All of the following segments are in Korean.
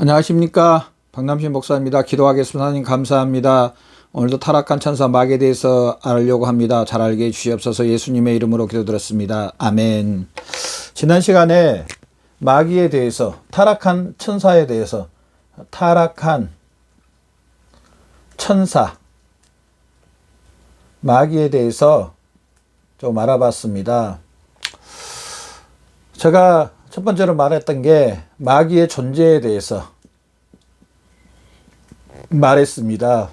안녕하십니까, 박남신 목사입니다. 기도하겠습니다. 하나님 감사합니다. 오늘도 타락한 천사 마귀에 대해서 알려고 합니다. 잘 알게 해주시옵소서. 예수님의 이름으로 기도드렸습니다. 아멘. 지난 시간에 마귀에 대해서, 타락한 천사에 대해서, 타락한 천사 마귀에 대해서 좀 알아봤습니다. 제가 첫 번째로 말했던 게 마귀의 존재에 대해서 말했습니다.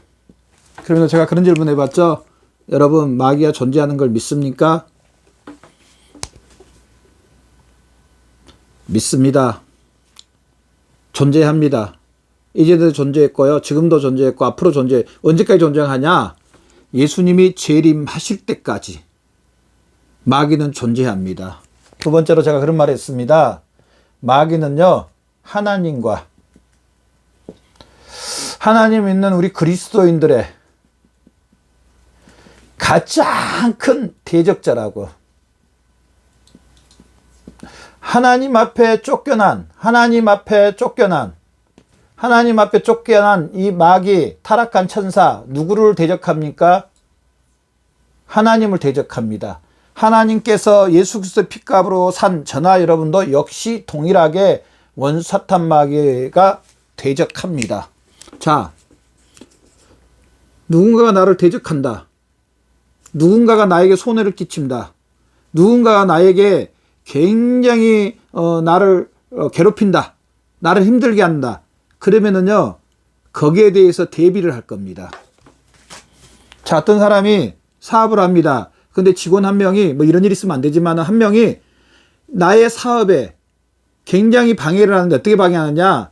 그러면서 제가 그런 질문 해봤죠. 여러분, 마귀가 존재하는 걸 믿습니까? 믿습니다. 존재합니다. 이제도 존재했고요. 지금도 존재했고 앞으로 언제까지 존재하냐? 예수님이 재림하실 때까지 마귀는 존재합니다. 두 번째로 제가 그런 말을 했습니다. 마귀는요, 하나님 있는 우리 그리스도인들의 가장 큰 대적자라고. 하나님 앞에 쫓겨난 이 마귀, 타락한 천사, 누구를 대적합니까? 하나님을 대적합니다. 하나님께서 예수 그리스도의 핏값으로 산 저나 여러분도 역시 동일하게 원수 사탄 마귀가 대적합니다. 자, 누군가가 나를 대적한다. 누군가가 나에게 손해를 끼친다. 누군가가 나에게 굉장히 나를 괴롭힌다. 나를 힘들게 한다. 그러면은요, 거기에 대해서 대비를 할 겁니다. 자, 어떤 사람이 사업을 합니다. 근데 직원 한 명이, 뭐 이런 일이 있으면 안 되지만 한 명이 나의 사업에 굉장히 방해를 하는데, 어떻게 방해하느냐?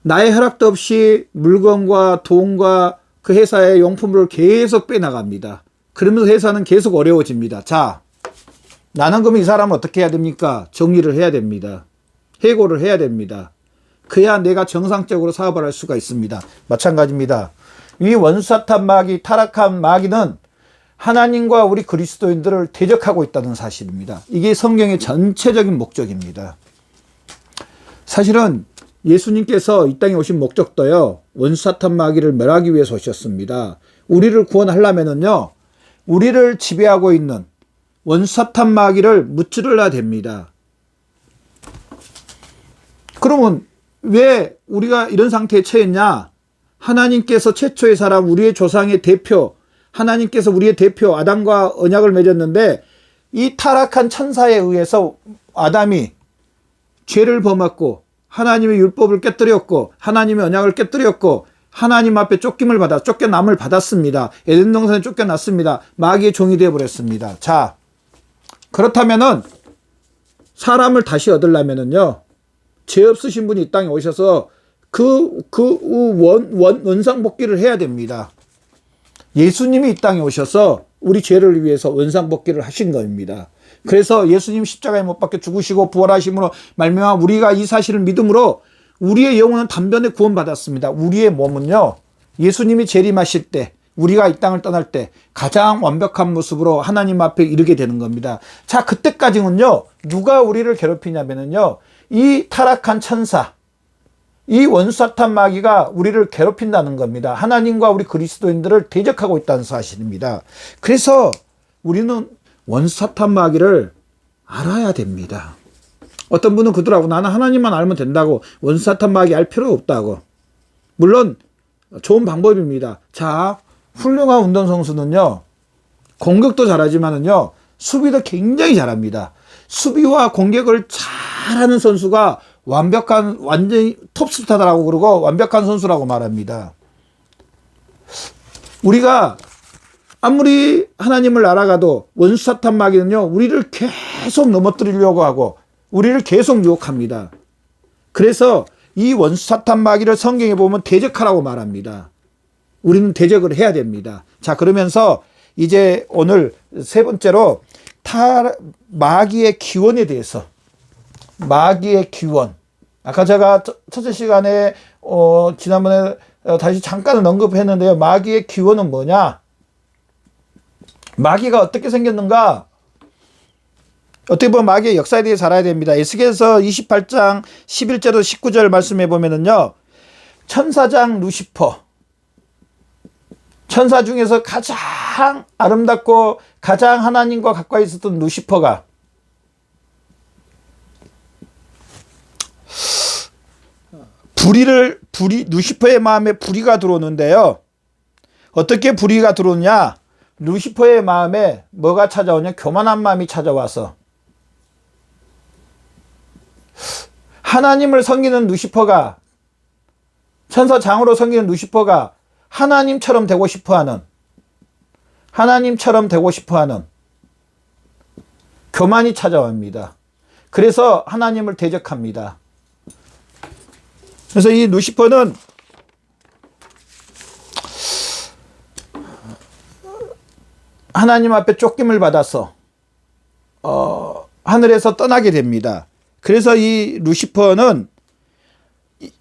나의 허락도 없이 물건과 돈과 그 회사의 용품을 계속 빼나갑니다. 그러면서 회사는 계속 어려워집니다. 자, 나는 그럼 이 사람은 어떻게 해야 됩니까? 정리를 해야 됩니다. 해고를 해야 됩니다. 그래야 내가 정상적으로 사업을 할 수가 있습니다. 마찬가지입니다. 이 원수사탄 마귀, 타락한 마귀는 하나님과 우리 그리스도인들을 대적하고 있다는 사실입니다. 이게 성경의 전체적인 목적입니다. 사실은 예수님께서 이 땅에 오신 목적도요, 원수사탄 마귀를 멸하기 위해서 오셨습니다. 우리를 구원하려면은요, 우리를 지배하고 있는 원수사탄 마귀를 무찌르려야 됩니다. 그러면 왜 우리가 이런 상태에 처했냐? 하나님께서 최초의 사람, 우리의 조상의 대표, 하나님께서 우리의 대표 아담과 언약을 맺었는데, 이 타락한 천사에 의해서 아담이 죄를 범했고 하나님의 율법을 깨뜨렸고 하나님의 언약을 깨뜨렸고 하나님 앞에 쫓겨남을 받았습니다. 에덴 동산에 쫓겨났습니다. 마귀의 종이 되어버렸습니다. 자, 그렇다면은 사람을 다시 얻으려면은요, 죄 없으신 분이 이 땅에 오셔서 원상복귀를 해야 됩니다. 예수님이 이 땅에 오셔서 우리 죄를 위해서 원상복귀를 하신 겁니다. 그래서 예수님 십자가에 못 박혀 죽으시고 부활하심으로 말미암아 우리가 이 사실을 믿음으로 우리의 영혼은 단번에 구원받았습니다. 우리의 몸은요, 예수님이 재림하실 때, 우리가 이 땅을 떠날 때 가장 완벽한 모습으로 하나님 앞에 이르게 되는 겁니다. 자, 그때까지는요, 누가 우리를 괴롭히냐면요, 이 타락한 천사, 이 원수사탄 마귀가 우리를 괴롭힌다는 겁니다. 하나님과 우리 그리스도인들을 대적하고 있다는 사실입니다. 그래서 우리는 원수사탄 마귀를 알아야 됩니다. 어떤 분은 그러더라고. 나는 하나님만 알면 된다고. 원수사탄 마귀 알 필요 없다고. 물론 좋은 방법입니다. 자, 훌륭한 운동선수는요, 공격도 잘하지만은요, 수비도 굉장히 잘합니다. 수비와 공격을 잘하는 선수가 완전히 톱스타라고 그러고 완벽한 선수라고 말합니다. 우리가 아무리 하나님을 알아가도 원수사탄 마귀는요, 우리를 계속 넘어뜨리려고 하고 우리를 계속 유혹합니다. 그래서 이 원수사탄 마귀를 성경에 보면 대적하라고 말합니다. 우리는 대적을 해야 됩니다. 자, 그러면서 이제 오늘 세 번째로 마귀의 기원에 대해서, 마귀의 기원. 아까 제가 첫째 시간에 지난번에 다시 잠깐 언급했는데요. 마귀의 기원은 뭐냐? 마귀가 어떻게 생겼는가? 어떻게 보면 마귀의 역사에 대해서 알아야 됩니다. 에스겔서 28장 11절로 19절 말씀해 보면은요. 천사장 루시퍼. 천사 중에서 가장 아름답고 가장 하나님과 가까이 있었던 루시퍼가 루시퍼의 마음에 불의가 들어오는데요. 어떻게 불의가 들어오냐? 루시퍼의 마음에 뭐가 찾아오냐? 교만한 마음이 찾아와서 하나님을 섬기는 루시퍼가 천사장으로 섬기는 루시퍼가 하나님처럼 되고 싶어하는 교만이 찾아옵니다. 그래서 하나님을 대적합니다. 그래서 이 루시퍼는 하나님 앞에 쫓김을 받아서 하늘에서 떠나게 됩니다. 그래서 이 루시퍼는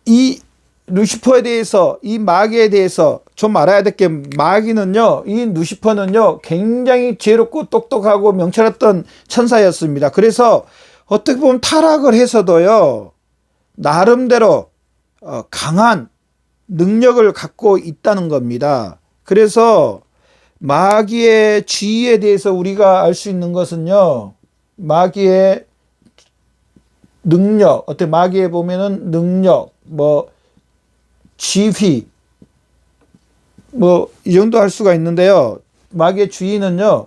이 루시퍼에 대해서 이 마귀에 대해서 좀 알아야 될 게 마귀는요, 이 루시퍼는요 굉장히 지혜롭고 똑똑하고 명철했던 천사였습니다. 그래서 어떻게 보면 타락을 해서도요 나름대로 강한 능력을 갖고 있다는 겁니다. 그래서 마귀의 지위에 대해서 우리가 알 수 있는 것은요, 마귀의 능력, 어때 마귀에 보면은 능력, 지휘, 이 정도 할 수가 있는데요. 마귀의 주인은요,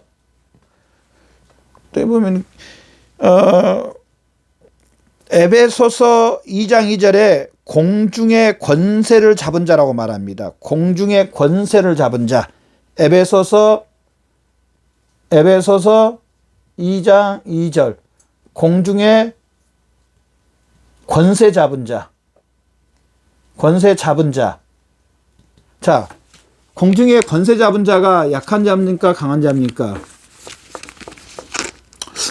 어떻게 보면 에베소서 2장 2절에 공중의 권세를 잡은 자라고 말합니다. 공중의 권세를 잡은 자. 에베소서 2장 2절. 공중의 권세 잡은 자. 권세 잡은 자. 자, 공중의 권세 잡은 자가 약한 자입니까? 강한 자입니까?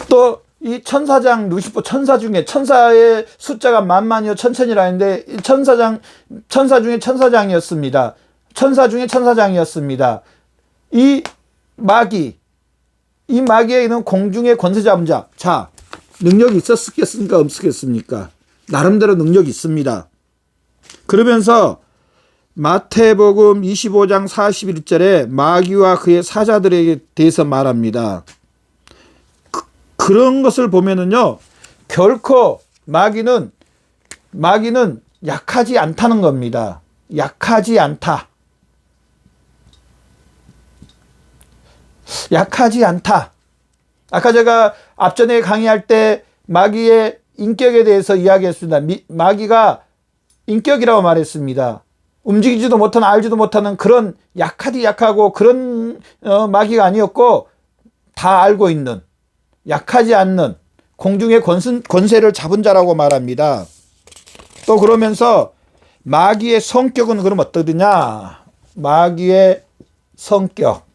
또 이 천사장 루시퍼 천사 중에 천사의 숫자가 만만이요 천천이라 했는데 천사 중에 천사장이었습니다. 천사 중에 천사장이었습니다. 이 마귀에는 공중의 권세 잡은 자. 자, 능력이 있었겠습니까? 없었겠습니까? 나름대로 능력이 있습니다. 그러면서 마태복음 25장 41절에 마귀와 그의 사자들에 대해서 말합니다. 그런 것을 보면은요, 결코 마귀는 약하지 않다는 겁니다. 약하지 않다. 아까 제가 앞전에 강의할 때 마귀의 인격에 대해서 이야기했습니다. 마귀가 인격이라고 말했습니다. 움직이지도 못하는, 알지도 못하는 그런 약하고 그런 마귀가 아니었고, 다 알고 있는, 약하지 않는 공중의 권세를 잡은 자라고 말합니다. 또 그러면서 마귀의 성격은 그럼 어떠느냐? 마귀의 성격.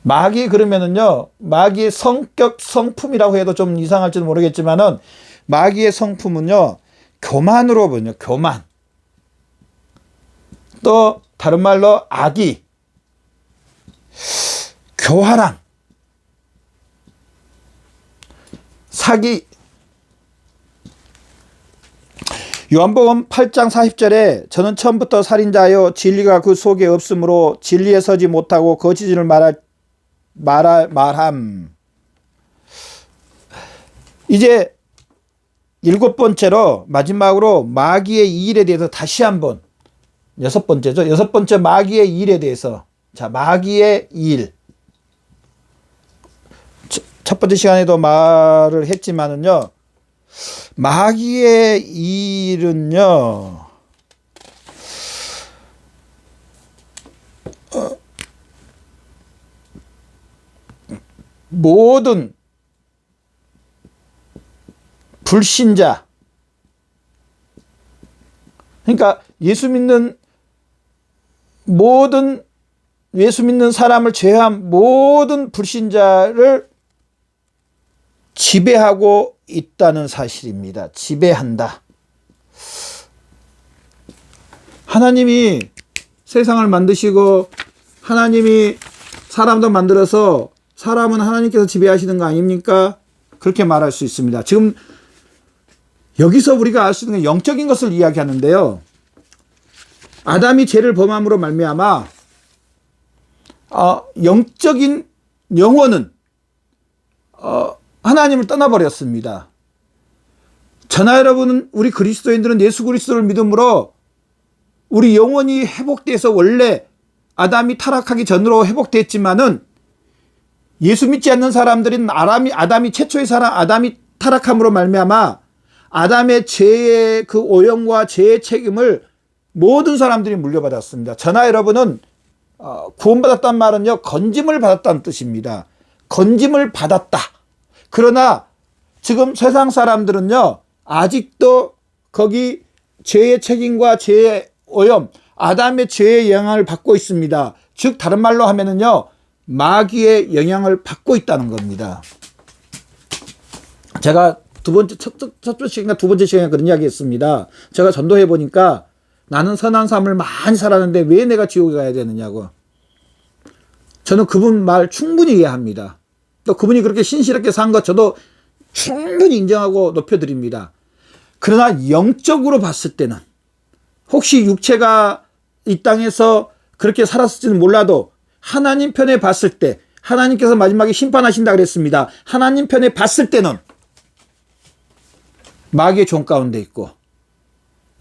마귀 그러면은요, 마귀의 성격, 성품이라고 해도 좀 이상할지도 모르겠지만은, 마귀의 성품은요, 교만으로 보죠. 교만. 또 다른 말로 악의, 교활함, 사기. 요한복음 8장 40절에 저는 처음부터 살인자요 진리가 그 속에 없으므로 진리에 서지 못하고 거짓을 말함. 이제 7번째로 마지막으로 마귀의 이 일에 대해서 다시 한번 6번째죠. 6번째 마귀의 이 일에 대해서. 자, 마귀의 일. 첫 번째 시간에도 말을 했지만은요, 마귀의 일은요, 모든 불신자, 그러니까 예수 믿는 사람을 제외한 모든 불신자를 지배하고 있다는 사실입니다. 지배한다. 하나님이 세상을 만드시고 하나님이 사람도 만들어서 사람은 하나님께서 지배하시는 거 아닙니까? 그렇게 말할 수 있습니다. 지금 여기서 우리가 알 수 있는 건 영적인 것을 이야기하는데요. 아담이 죄를 범함으로 말미암아 영적인 영혼은 하나님을 떠나버렸습니다. 저나 여러분은 우리 그리스도인들은 예수 그리스도를 믿음으로 우리 영혼이 회복돼서 원래 아담이 타락하기 전으로 회복됐지만은 예수 믿지 않는 사람들은 아담이 최초의 사람 아담이 타락함으로 말미암아 아담의 죄의 그 오염과 죄의 책임을 모든 사람들이 물려받았습니다. 저나 여러분은 구원받았다는 말은요, 건짐을 받았다는 뜻입니다. 건짐을 받았다. 그러나 지금 세상 사람들은요, 아직도 거기 죄의 책임과 죄의 오염, 아담의 죄의 영향을 받고 있습니다. 즉 다른 말로 하면은요, 마귀의 영향을 받고 있다는 겁니다. 제가 첫 번째 시간과 두 번째 시간에 그런 이야기 했습니다. 제가 전도해 보니까 나는 선한 삶을 많이 살았는데 왜 내가 지옥에 가야 되느냐고. 저는 그분 말 충분히 이해합니다. 또 그분이 그렇게 신실하게 산 것 저도 충분히 인정하고 높여드립니다. 그러나 영적으로 봤을 때는 혹시 육체가 이 땅에서 그렇게 살았을지는 몰라도 하나님 편에 봤을 때 하나님께서 마지막에 심판하신다 그랬습니다. 하나님 편에 봤을 때는 마귀의 종 가운데 있고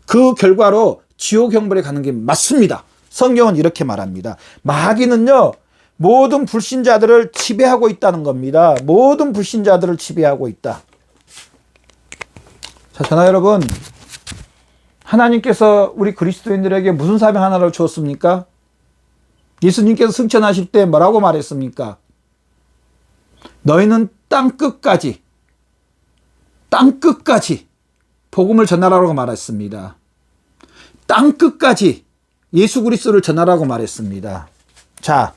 그 결과로 지옥 형벌에 가는 게 맞습니다. 성경은 이렇게 말합니다. 마귀는요, 모든 불신자들을 지배하고 있다는 겁니다. 모든 불신자들을 지배하고 있다. 자, 저나 여러분, 하나님께서 우리 그리스도인들에게 무슨 사명 하나를 주었습니까? 예수님께서 승천하실 때 뭐라고 말했습니까? 너희는 땅 끝까지 복음을 전하라고 말했습니다. 땅 끝까지 예수 그리스도를 전하라고 말했습니다. 자,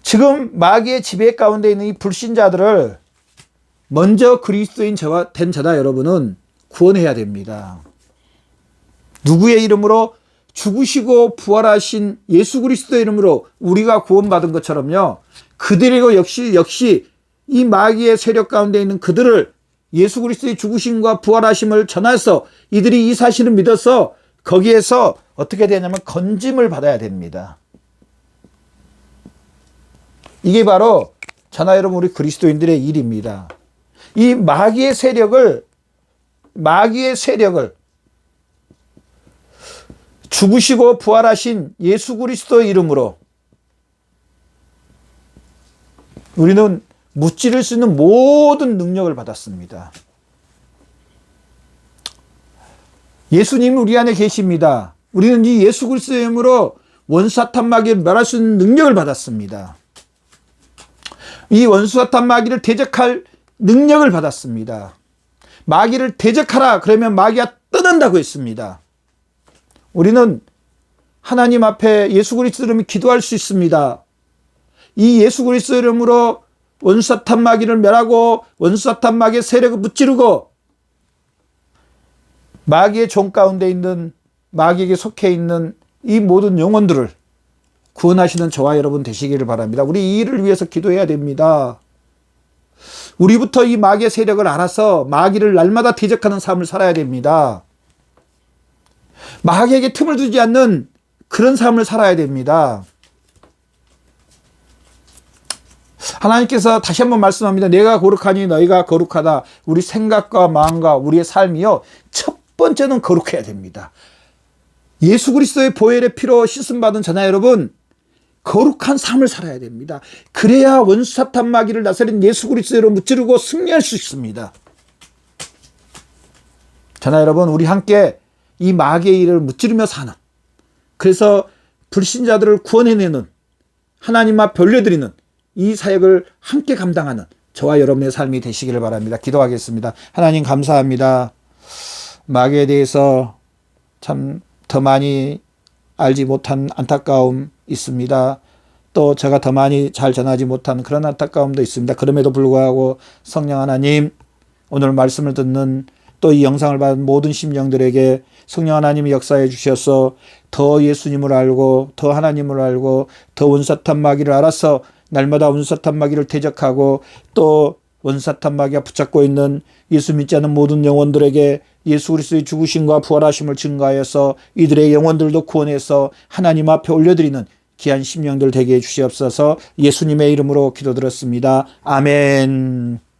지금 마귀의 지배 가운데 있는 이 불신자들을 먼저 그리스도인 된 저나 여러분은 구원해야 됩니다. 누구의 이름으로? 죽으시고 부활하신 예수 그리스도의 이름으로 우리가 구원받은 것처럼요, 그들이고 역시 이 마귀의 세력 가운데 있는 그들을 예수 그리스도의 죽으심과 부활하심을 전해서 이들이 이 사실을 믿어서 거기에서 어떻게 되냐면 건짐을 받아야 됩니다. 이게 바로 저나 여러분 우리 그리스도인들의 일입니다. 이 마귀의 세력을 죽으시고 부활하신 예수 그리스도의 이름으로 우리는 무찌를 수 있는 모든 능력을 받았습니다. 예수님이 우리 안에 계십니다. 우리는 이 예수 그리스도의 이름으로 원사탄 마귀를 멸할 수 있는 능력을 받았습니다. 이 원수사탄 마귀를 대적할 능력을 받았습니다. 마귀를 대적하라 그러면 마귀가 떠난다고 했습니다. 우리는 하나님 앞에 예수 그리스도 이름으로 기도할 수 있습니다. 이 예수 그리스도 이름으로 원수사탄 마귀를 멸하고 원수사탄 마귀의 세력을 무찌르고 마귀의 종 가운데 있는 마귀에게 속해 있는 이 모든 영혼들을 구원하시는 저와 여러분 되시기를 바랍니다. 우리 이 일을 위해서 기도해야 됩니다. 우리부터 이 마귀의 세력을 알아서 마귀를 날마다 대적하는 삶을 살아야 됩니다. 마귀에게 틈을 두지 않는 그런 삶을 살아야 됩니다. 하나님께서 다시 한번 말씀합니다. 내가 거룩하니 너희가 거룩하다. 우리 생각과 마음과 우리의 삶이요, 첫 번째는 거룩해야 됩니다. 예수 그리스도의 보혈의 피로 씻음받은 저나 여러분, 거룩한 삶을 살아야 됩니다. 그래야 원수 사탄 마귀를 나서린 예수 그리스도로 무찌르고 승리할 수 있습니다. 저나 여러분, 우리 함께 이 마귀의 일을 무찌르며 사는, 그래서 불신자들을 구원해내는, 하나님 앞 벌려드리는 이 사역을 함께 감당하는 저와 여러분의 삶이 되시기를 바랍니다. 기도하겠습니다. 하나님 감사합니다. 마귀에 대해서 참 더 많이 알지 못한 안타까움 있습니다. 또 제가 더 많이 잘 전하지 못한 그런 안타까움도 있습니다. 그럼에도 불구하고 성령 하나님, 오늘 말씀을 듣는 또 이 영상을 받은 모든 심령들에게 성령 하나님이 역사해 주셔서 더 예수님을 알고 더 하나님을 알고 더 원사탄 마귀를 알아서 날마다 원사탄 마귀를 대적하고 또 원사탄 마귀가 붙잡고 있는 예수 믿지 않는 모든 영혼들에게 예수 그리스도의 죽으심과 부활하심을 증거하여서 이들의 영혼들도 구원해서 하나님 앞에 올려드리는 귀한 심령들 되게 해 주시옵소서. 예수님의 이름으로 기도드렸습니다. 아멘.